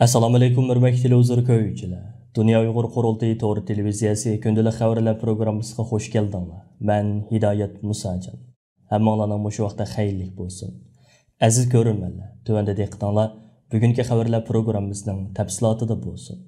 Assalomu alaykum hurmatli televizor ko'ruvchilar. Dunyo Uyg'ur qurultayi to'g'ri televiziyasi kundalik xabarlar programmasiga xush keldinglar. Men Hidoyat Musajon. Hammanglarning shu vaqtda xayrli bo'lsin. Aziz ko'ruvchilar, tuvanda diqqatinglar bugungi xabarlar programmasining tafsilotida bo'lsin.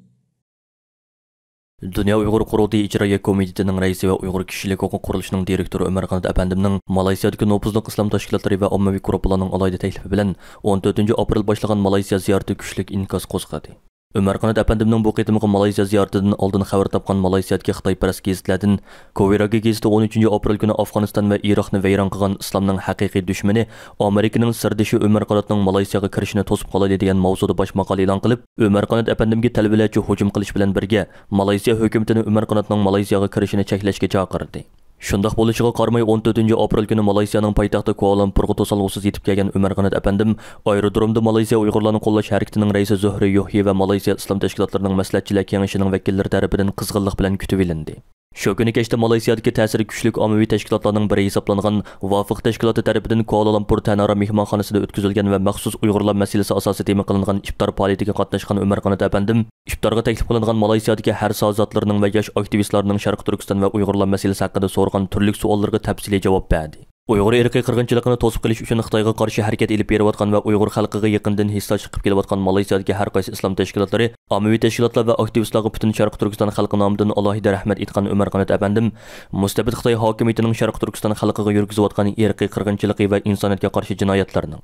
Dünya Uyghur Qurultayı İcraiya Komitetining raisi va Uyg'ur kishilik huquq qurilishining direktori Umar Qanat apandimning Malayziyadagi nopuzliq islom tashkilotlari va ommaviy gruppalarning alohida taklifi bilan 14-aprel boshlagan Malayziya ziyarati kuchlik inkas qo'zg'adi. Umar Qanat apandimning bu qitimqi Malayziya ziyaratidan oldin xabar topgan Malayziyadagi Xitoyparast gazetlardan Koviragi gazeti 13-aprel kuni Afg'oniston va Iroqni vayron qilgan islomning haqiqiy dushmani Amerikaning sirdishi Umar Qanatning Malayziyaga kirishini to'sib qoladi degan mavzuda bosh maqola e'lon qilib, Umar Qanat apandimga talbilarcha hujum qilish bilan birga Malayziya hukumatini Umar Qanatning Malayziyaga kirishini cheklashga chaqirdi. Shundaq bo'lishiga qaramay 14-aprel kuni Malayziyaning poytaxti Kuala Lumpurga to'salg'usiz yetib kelgan Umar Qanat apandim aerodromda Malayziya Uyg'urlarni qo'llash harakatining raisi Zuhri Yuhyi va Malayziya islom tashkilotlarining maslahatchilar kengashining vakillari tarafidan qizg'inlik bilan kutib olindi. Shu kuni kechda Malayziyadagi ta'siri kuchli ommaviy tashkilotlarning biri hisoblangan Vofiq tashkiloti tarafidan Kuala Lumpur Tanara mehmonxonasida o'tkazilgan va maxsus Uyg'urlar masalasi asosiy tema qilingan iftor faoliyatiga qatnashgan Umar Qanat apandim iftorga taklif qilingan Malayziyadagi har soatlarining va yosh aktivistlarning Sharq Turkiston va Uyg'urlar masalasi haqida so'rgan turli savollarga tafsiliy javob berdi. Uyg'ur irqiy qirg'inchiligini to'sib qilish uchun Xitoyga qarshi harakat elib berayotgan va Uyg'ur xalqiga yaqindan hissa chiqib kelayotgan Malayziyadagi har qaysi islom tashkilotlari, ommaviy tashkilotlar va aktivistlarga butun Sharq Turkiston xalqi nomidan alohida rahmat aytgan Umar Qanat apandim mustabid Xitoy hokimiyatining Sharq Turkiston xalqiga yurgizayotgan irqiy qirg'inchiligi va insoniyatga qarshi jinoyatlarning,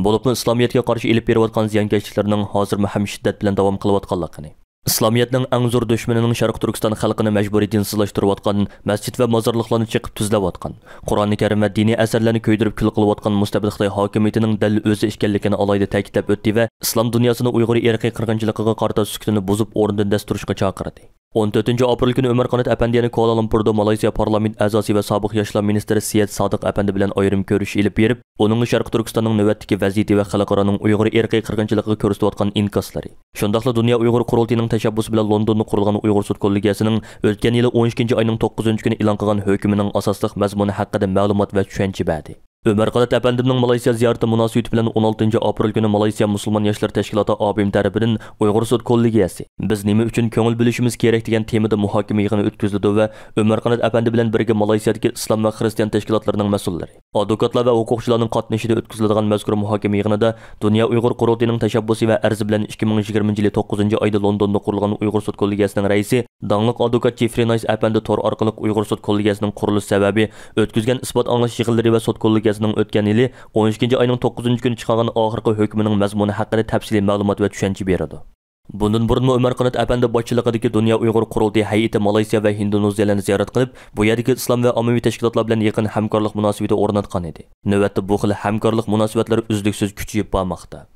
bo'libmi islomiyatga qarshi elib berayotgan ziyonkashliklarning hozir ham shiddat bilan davom qilayotganligini, İslamiyetning eng zo'r dushmanining Sharq Turkiston xalqini majburiy dinsizlashtirayotgan, masjid va mozorliqlarni chiqib tuzlayotgan, Qur'oni Karim va diniy asarlarni ko'ydirib kul qilayotgan mustabid Xitoy hokimiyatining dal o'zi ekanligini alohida ta'kidlab o'tdi va islom dunyosini Uyg'ur irqiy qirg'inchiligiga qarshi sukutini buzib o'rnidan dast turishga chaqirdi. 14-aprel kuni Umar Qanat apandiyani Kuala Lumpurda Malayziya parlament a'zosi va sobiq yoshlar ministri Siyat Sodiq apandi bilan ayrim ko'rish ilib berib, uning Sharq Turkistonning navbatdagi vaziyati va xalqaroning Uyg'ur irqiy qirg'inchiligiga ko'rsatayotgan inkaslari. Shundaqla Dunyo Uyg'ur qurultayining tashabbusi bilan Londonda qurilgan Uyg'ur sud kollegiyasining o'tgan yili 12-oyning 9-kuni e'lon qilgan hukmining asosliq mazmuni haqida ma'lumot va tushuncha berdi. Umar Qanat apandimning Malayziya ziyarati munosabati bilan 16-aprel kuni Malayziya musulmon yoshlar tashkiloti ABM tarafidan Uyg'ur sud kollegiyasi biz nima uchun ko'ngil bilishimiz kerak degan temada muhokama yig'ini o'tkazildi va Umar Qanat apandi bilan birga Malayziyadagi islom va xristian tashkilotlarining mas'ullari, advokatlar va huquqchilarning qatnashida o'tkaziladigan mazkur muhokama yig'inida Dunyo Uyg'ur qurultayining tashabbusi va arzi bilan 2020-yil 9-oyda Londonda qurilgan Uyg'ur sud kollegiyasining raisi dangliq advokat Jeffrey Nice apandi tor orqali Uyg'ur sud kollegiyasining qurilish sababi, o'tkazgan isbot anglash yig'inlari va sud kollegiyasining o'tgan yili 12-oyning 9-kuni chiqargan oxirgi hukmining mazmuni haqida tafsiliy ma'lumot va tushuncha beradi. Bundan burun Umar Qanat apandi boshchiligidagi Dunyo Uyg'ur qurultayi hay'ati Malayziya va Indoneziyalarni ziyorat qilib, bu yerdagi islom va ommaviy tashkilotlar bilan yaqin hamkorlik munosabati o'rnatgan edi. Navbatda bu xil hamkorlik munosabatlari uzluksiz kuchayib bormoqda.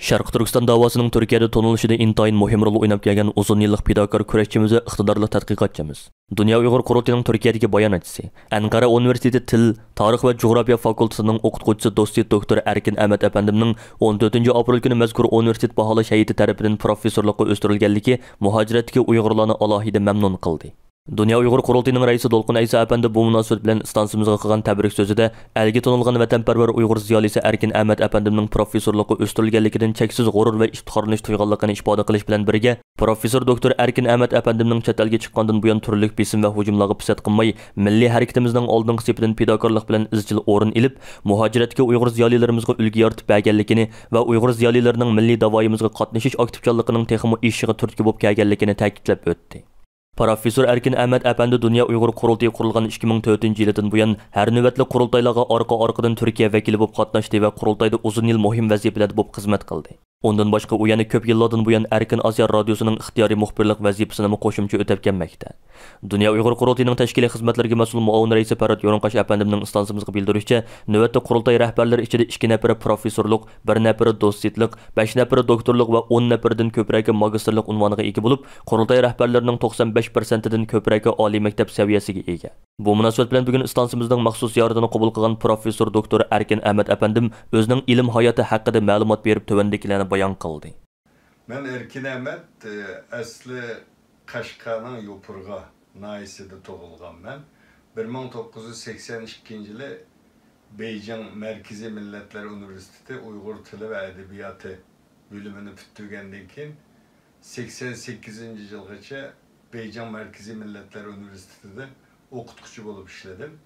Sharq Turkiston davosining Turkiyada tonilishida intayin muhim rol o'ynab kelgan uzun yillik fidokor kurashchimiz va iqtidorli tadqiqotchimiz. Dunyo Uyg'ur qurultayining Turkiyadagi bayonotchisi, Anqara universiteti til, tarix va geografiya fakultetining o'qituvchisi do'stit doktor Erkin Ahmad apandimning 14-aprel kuni mazkur universitet baholash hay'ati tarafidan professorlikqa o'stirilganligi muhojiratdagi Uyg'urlarni alohida mamnun qildi. Dunyo Uyg'ur qurultayining raisi Dolqin Aysa apandi bu munosabat bilan stansimizga qilgan tabrik so'zida elga tonilgan vatanparvar Uyg'ur ziyolisi Erkin Ahmad apandimning professorlikqa o'stirilganligidan cheksiz g'urur va iftiqorlanish tuyg'anligini ifoda qilish bilan birga, professor doktor Erkin Ahmad apandimning chet elga chiqqandan buyon turli besim va hujumlarga pisat qilmay, milliy harakatimizning oldingi sepidan fidokorlik bilan izchil o'rin ilib, muhojiratga Uyg'ur ziyolilarimizga ulgu yoritib berganligini va Uyg'ur ziyolilarining milliy davoyimizga qatnashish aktivchanligining texmo ishiga turtki bo'lib kelganligini ta'kidlab o'tdi. Professor Erkin Ahmad apandi Dunyo Uyg'ur qurultayi qurilgan 2004-yildan buyon har navbatli qurultaylarga orqa-orqadan Turkiya vakili bo'lib qatnashdi va qurultayda uzun yil muhim vazifalarda bo'lib xizmat qildi. Ondan boshqa u yana ko'p yillardan buyon Erkin Osiyo radiosining ixtiyoriy muxbirlik vazifasini qo'shimcha o'tab kelmoqda. Dunyo Uyg'ur qurultayining tashkiliy xizmatlariga mas'ul muavin raisi Farod Yo'rinqash apandimning istansimizga bildirishicha, navbatda qurultay rahbarlari ichida 2 nafari professorlik, 1 nafari do'stlik, 5 nafari doktorlik va 10 nafardan ko'proq magistrlik unvoniga ega bo'lib, qurultay rahbarlarining 95%dan ko'proq oliy maktab saviyasiga ega. Bu munosabat bilan bugun istansimizning maxsus ziyoratini qabul qilgan professor doktor Erkin Ahmad apandim o'zining ilm hayoti haqida ma'lumot berib tuvandagilarni bayon qildi. Men Erkin Ahmad asli Qashqarning Yopurg'a nahisida tug'ilganman. 1982-yili Beijing Merkezi Milletler Üniversitesi Uygur Tili ve Edebiyatı bölümünü bitirgenden keyin 88 yılgacha Beijing Merkezi Milletler Üniversitesi'de okutkucu bolup işledim.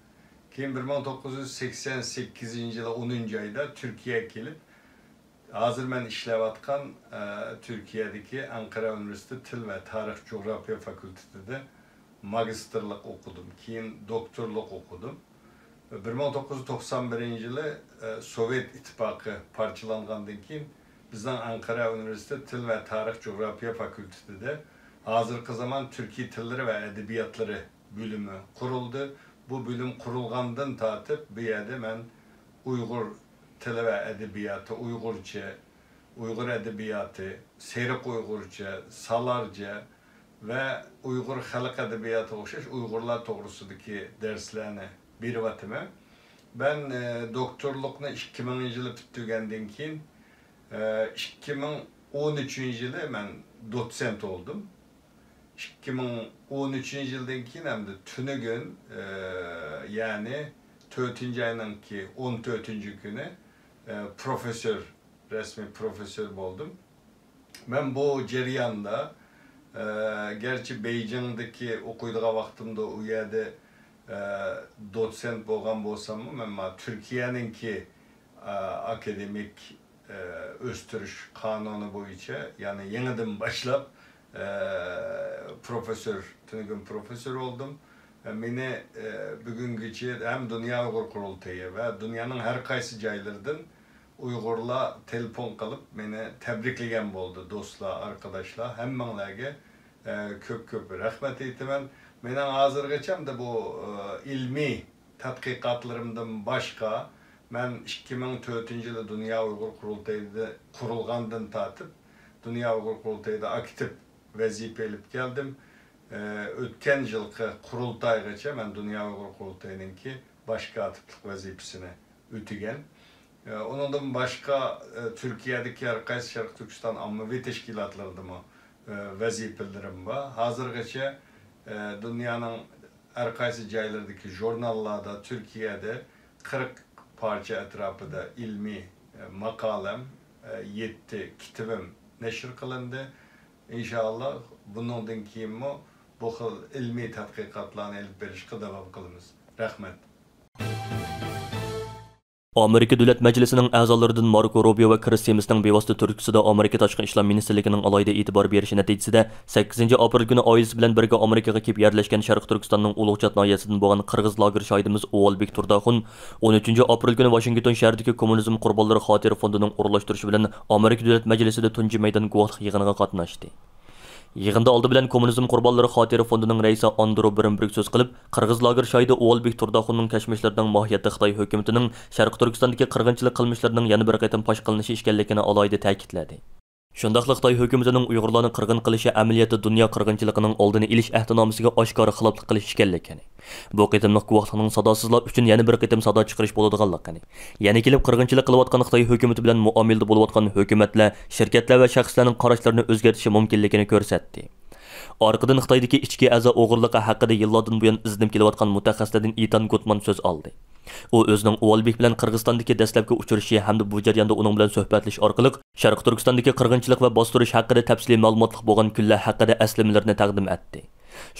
Keyin 1988 yılı 10. ayda Türkiye'ye gelip hazır ben işlewatkan Türkiye'deki Ankara Üniversitesi Til ve Tarih Coğrafya Fakültesi'de magisterlik okudum. Keyin doktorluk okudum. 1991 yılı Sovyet İttifakı parçalangandan keyin bizden Ankara Üniversitesi Til ve Tarih Coğrafya Fakültesi'de hazırkı zaman Türkiye Tilleri ve Edebiyatları bölümü kuruldu. Bu bölüm kurulgandan tatip bir yerde ben Uygur Tili ve Edebiyatı, Uygurca, Uygur Edebiyatı, Seyrek Uygurca, Salarca ve Uygur Halk Edebiyatı okşaş Uygurlar doğrusundaki derslerini bir vatime. Ben doktorlukla 2000 yılı bitirgenden keyin 2013 yılı ben doçent oldum. 2013 yıldan keyin hem de tünügün yani 4. ayının ki 14. günü profesör, resmi profesör oldum. Ben bu ceriyanda gerçi Beijing'deki okuyduğum vaktimde o yerde doçent bolgan bolsam ama Türkiye'nin ki akademik östürüş kanunu boyunca yani yeniden başlap profesör, tünügün profesör oldum. Beni bugünkü hem Dünya Uygur Kurultayı ve dünyanın her kaysı caylardan Uygurla telefon kalıp beni tebrikleyen oldu dostlar, arkadaşlar. Hem manlarga köp rahmet eytimen. Benim hazır geçem de bu ilmi tadqiqatlarımdan başka ben 2004 yılı Dünya Uygur Kurultayı'da kurulgandan tatip Dünya Uygur Kurultayı'da aktif vazife elip geldim. Ötken yılki kurultaygacha ben Dünya Uygur Kurultayı'nın ki başka atıplık vazifesini ötügen. Ondan başka Türkiye'deki herkes Şarkı Türkistan ammavi teşkilatlarında mı vazifelerim var. Hazırgacha dünyanın herkes caylardaki jurnallarda Türkiye'de 40 parça etrafında ilmi makalem, 7 kitabım neşr kılındı. İnşallah bundan keyin bu xil ilmi tadqiqatlarni elib berishga davom qilamiz. Rahmat. Amerika Davlat Majlisining a'zolaridan Marco Rubio ve Chris Simsning bevosita turkisida Amerika Tashqi ishlar ministrligining alohida e'tibor berishi natijasida 8 aprel kuni oilasi bilan birga Amerikaga kelib yerlashgan Sharq Turkistonning Ulug'chat noyasidan bo'lgan qirg'iz lager shoidimiz O'g'ilbek Turdaxun 13 aprel kuni Washington shahridagi kommunizm qurbonlari xotira fondining o'rinlashtirishi bilan Amerika Davlat Majlisida tunji maydon guvohlik yig'iniga qatnashdi. Yig'inda oldi bilan kommunizm qurbonlari xotira fondining raisi Andro Birimberg so'z qilib, qirg'iz lager shoidi O'g'ilbek Turdaxunning kashmishlarining mohiyati Xitoy hukumatining Sharq Turkistondagi qirg'inchilik qilmishlarining yana bir qatam fosh qilinishi ekanligini alohida ta'kidladi. Shundaqla Xitoy hukumatining Uyg'urlarni qirg'in qilishi amaliyoti dunyo qirg'inchiligining oldini olish ahdnomasiga oshkora xiloflik qilish ekanligini, bu qitimliq guvohlikning sadosizlar uchun yana bir qitim sado chiqarish bo'ladiganligini, yana kelib qirg'inchilik qilayotgan Xitoy hukumati bilan muomilada bo'layotgan hukumatlar, shirkatlar va shaxslarning qarashlarini o'zgartirishi mumkinligini ko'rsatdi. Arkadan Xitoydagi ichki a'zo o'g'irligi haqida yillardan buyon izlanib kelayotgan mutaxassislardan Itan Gutman so'z oldi. U o'zining O'g'ilbek bilan Qirg'izistondagi dastlabki uchrashishi hamda bu jarayonda uning bilan suhbatlash orqali Sharq Turkistondagi qirg'inchilik va bostirish haqida tafsiliy ma'lumotli bo'lgan kunlar haqida eslamalarini taqdim etdi.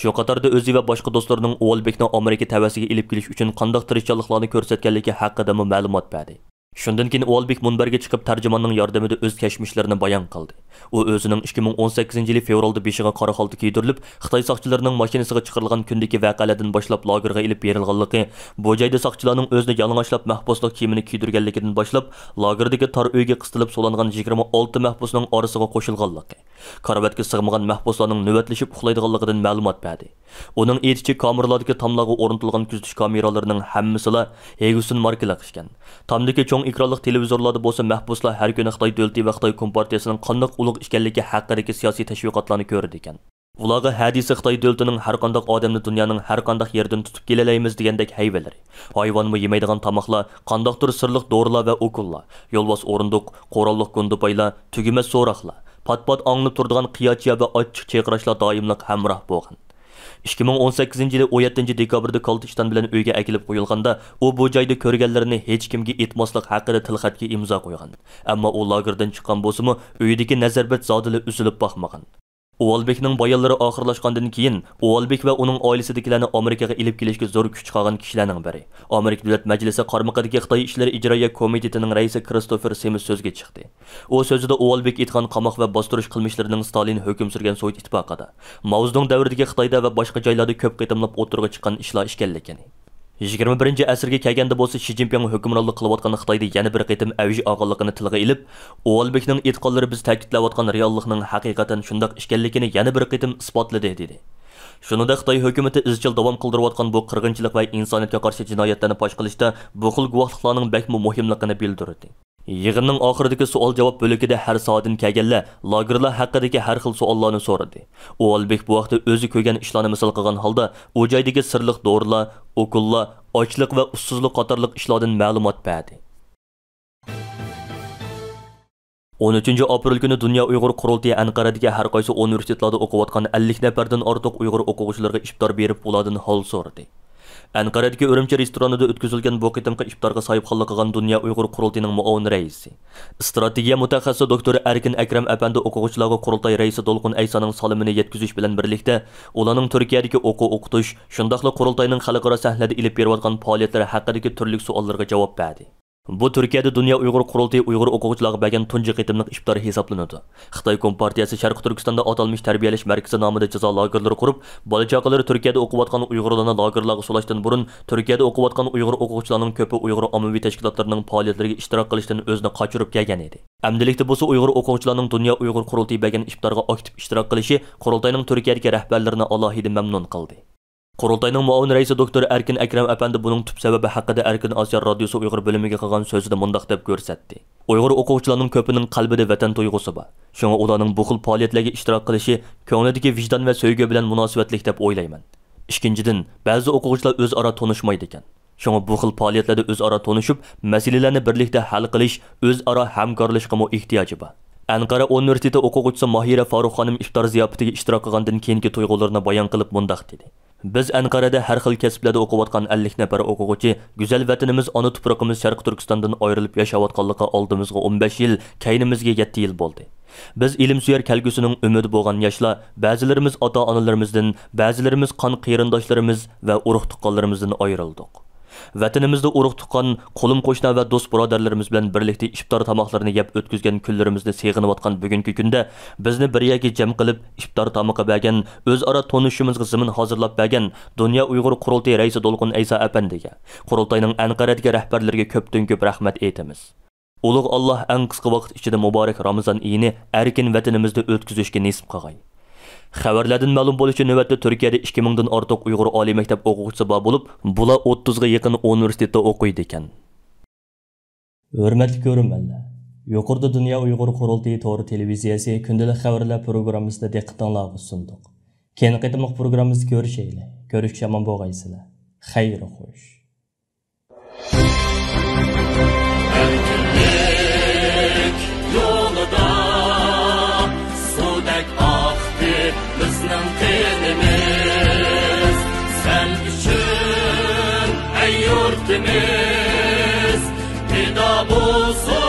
Shu qatorda o'zi va boshqa do'stlarining O'g'ilbekni Amerika tavasiga ilib kelish uchun qanday tirishchiliklarni ko'rsatganligi haqida ma'lumot berdi. Shundan keyin O'g'ilbek munbarga chiqib tarjimonning yordamida o'z kashmishlarini bayon qildi. U o'zining 2018-yil fevralda beshiga qora xalta kiydirilib, Xitoy soqchilarining mashinasiga chiqarilgan kundagi voqealardan boshlab lagerga ilib berilganligi, bu joyda soqchilarning o'zini yalang'ochlab mahbuslik kiyimini kiydirganligidan boshlab, lagerdagi tor uyga qistilib so'langan 26 mahbusning orasiga qo'shilganligi, karavatga sig'magan mahbuslarning navbatlashib uxlaydiganligidan ma'lumot berdi. Uning aytishicha, kameralardagi tomlarga o'rnatilgan kuzatish kameralarining hammasilar Hegusin markalik ekan. Tomdagi cho'ng ekranlik televizorlarda bo'lsa mahbuslar har kuni Xitoy davlati va Xitoy kompartiyasining qanday ulug' ekanligi haqidagi siyosiy tashviqotlarni ko'rdi ekan. Ularga hadisi Xitoy davlatining har qanday odamni dunyoning har qanday yeridan tutib kelalaymiz degandek hayvalari, hayvonmi yemaydigan tomoqlar, qandaqdir sirliq dorilar va okullar, yo'lbos o'rindiq, qo'ralliq gundupaylar, tugimas so'roqlar, pat-pat anglab turadigan qiyochiya va ochiq chaqirishlar doimliq hamroh bo'lgan. 2018 yılı 17 dekabrda Kaltishtan bilan uyga akilib qo'yilganda, u bu joyda ko'rganlarini hech kimga aytmaslik haqida tilxatga imzo qo'ygan. Ammo u lagerdan chiqqan bo'lsa-mu, uyidagi nazarbet zodili uzilib boqmagan. O'valbekning bayonlari oxirlashgandan keyin O'valbek va uning oilasidagilarni Amerikaga ilib kelishga zo'r kuch qilgan kishilarning biri. Amerika Davlat Majlisi qarmaqidagi Xitoy ishlari ijroiya komitetining raisi Kristofer Semiz so'zga chiqdi. U so'zida O'valbek aytgan qamoq va bostirish qilmishlarining Stalin hukm surgan Sovet ittifoqida, Mao Zedong davridagi Xitoyda va boshqa joylarda ko'p qitimlab o'tirga chiqqan ishlar ekanligini. 21 asrga kelganda bo'lsa Xi Jinping hukmronlik qilayotgan Xitoyda yana bir qitim avj olganligini tilga ilib, O'valbekning e'tiqodlari biz ta'kidlayotgan reallikning haqiqatan shundoq ekanligini yana bir qitim isbotladi dedi. Shuningdek, Xitoy hukumatı izchil davom qildirayotgan bu qirg'inchilik va insoniyatga qarshi jinoyatlarni fosh qilishda bu xil guvohliklarning bakmi muhimligini bildirdi. Yig'inning oxiridagi savol-javob bo'ligida har soatdan kelganlar lagerlar haqidagi har xil savollarni so'radi. O'valbek bu vaqtda o'zi ko'rgan ishlarni misol qilgan holda, u joydagi sirliq dorilar, okullar, ochliq va ussizlik qatorliq ishlardan ma'lumot berdi. 13 aprel kuni Dunyo Uyg'ur qurultiyi Anqaradagi har qaysi universitetlarda o'qiyotgan 50 nafardan ortiq Uyg'ur o'quvchilarga iftor berib, ulardan hol so'radi. Anqaradagi Urumchi restoranida o'tkazilgan bu qitimqi iftorga sohibxonlik qilgan Dunyo Uyg'ur qurultiyining muavin raisi, strategiya mutaxassisi doktor Erkin Akram apandi o'quvchilarga qurultay raisi Dolqun Aysoning salomini yetkazish bilan birlikda ularning Turkiyadagi o'quv-o'qitish, shundaqla qurultayning xalqaro sahnada ilib berayotgan faoliyatlari haqidagi turli savollarga javob berdi. Bu Turkiyada Dunyo Uyg'ur qurultiyi Uyg'ur o'quvchilarga bergan tunji qitimliq iftor hisoblanadi. Xitoy Kompartiyasi Sharq Turkistonda atalmış tarbiyalash markazi nomida jazo lagerlari qurib, bola-chaqalari Turkiyada o'qiyotgan Uyg'urlarni lagerlarga solashdan burun Turkiyada o'qiyotgan Uyg'ur o'quvchilarning ko'pi Uyg'ur ommaviy tashkilotlarining faoliyatlariga ishtirok qilishdan o'zini qochirib kelgan edi. Amdilikda bo'lsa Uyg'ur o'quvchilarning Dunyo Uyg'ur qurultiyi bergan iftorga aktiv ishtirok qilishi qurultayning Turkiyadagi rahbarlarini alohida mamnun qildi. Qurultayning muavin raisi doktor Erkin Akram apandi buning tub sababi haqida Erkin Osiyo radiosi Uyg'ur bo'limiga qilgan so'zida mundaq deb ko'rsatdi. Uyg'ur o'quvchilarning ko'pining qalbida vatan tuyg'usi bor. Shunga ularning bu xil faoliyatlarga ishtirok qilishi ko'nglidagi vijdon va sevgi bilan munosabatlik deb o'ylayman. Ikkinchidan, ba'zi o'quvchilar o'zaro tanishmaydi ekan. Shunga bu xil faoliyatlarda o'zaro tanishib, masalalarni birlikda hal qilish, o'zaro hamkorlashga ehtiyoji bor. Anqara universiteti o'quvchisi Mahira Faruq xonim iftor ziyofatiga ishtirok qilgandan keyingi tuyg'ularini bayon qilib mundaq dedi. Biz Anqarada har xil kasblarda o'qiyotgan 50 nafar o'quvchi go'zal vatanimiz ona tuprog'imiz Sharq Turkistondan ayrilib yashayotganligi oldimizga 15 yil, keynimizga 7 yil bo'ldi. Biz ilmsuyar kelgusining umidi bo'lgan yoshlar, ba'zilarimiz ota-onalarimizdan, ba'zilarimiz qon qarindoshlarimiz va urug' tuqqanlarimizdan ayrildik. Vatanimizda urug' tuqqan qo'lim qo'shna va do'st birodarlarimiz bilan birlikda iftor tamoqlarini yeb o'tkazgan kunlarimizni seg'inayotgan bugungi kunda bizni bir yerga jam qilib iftor tamoqi bergan, o'zaro tanishishimizga zamin hozirlab bergan Dunyo Uyg'ur qurultiyi raisi Dolqun Ayso apandiga, qurultayning Anqaradagi rahbarlariga ko'pdan-ko'p rahmat aytamiz. Ulug' Alloh eng qisqa vaqt ichida muborak Ramazon oyini erkin vatanimizda o'tkazishga nasib qilgay. Xabarlardan ma'lum bo'lishicha, navbatda Turkiyada 2000 dan ortiq Uyg'ur oliy maktab o'quvchisi bor bo'lib, bular 30 ga yaqin universitetda o'qiydi ekan. Hurmatli ko'ruvchilar, yuqorida Dunyo Uyg'ur qurultiyi to'g'ri televiziyasi kundalik xabarlar programmasida diqqatingizga sundiq. Keyin qitimliq programmamizda ko'rishaylik. Ko'rishga omon bo'lgaysizlar. Xayr xo'sh. Bizning qanimiz sen uchun ey yurtimiz fido bo'lsin.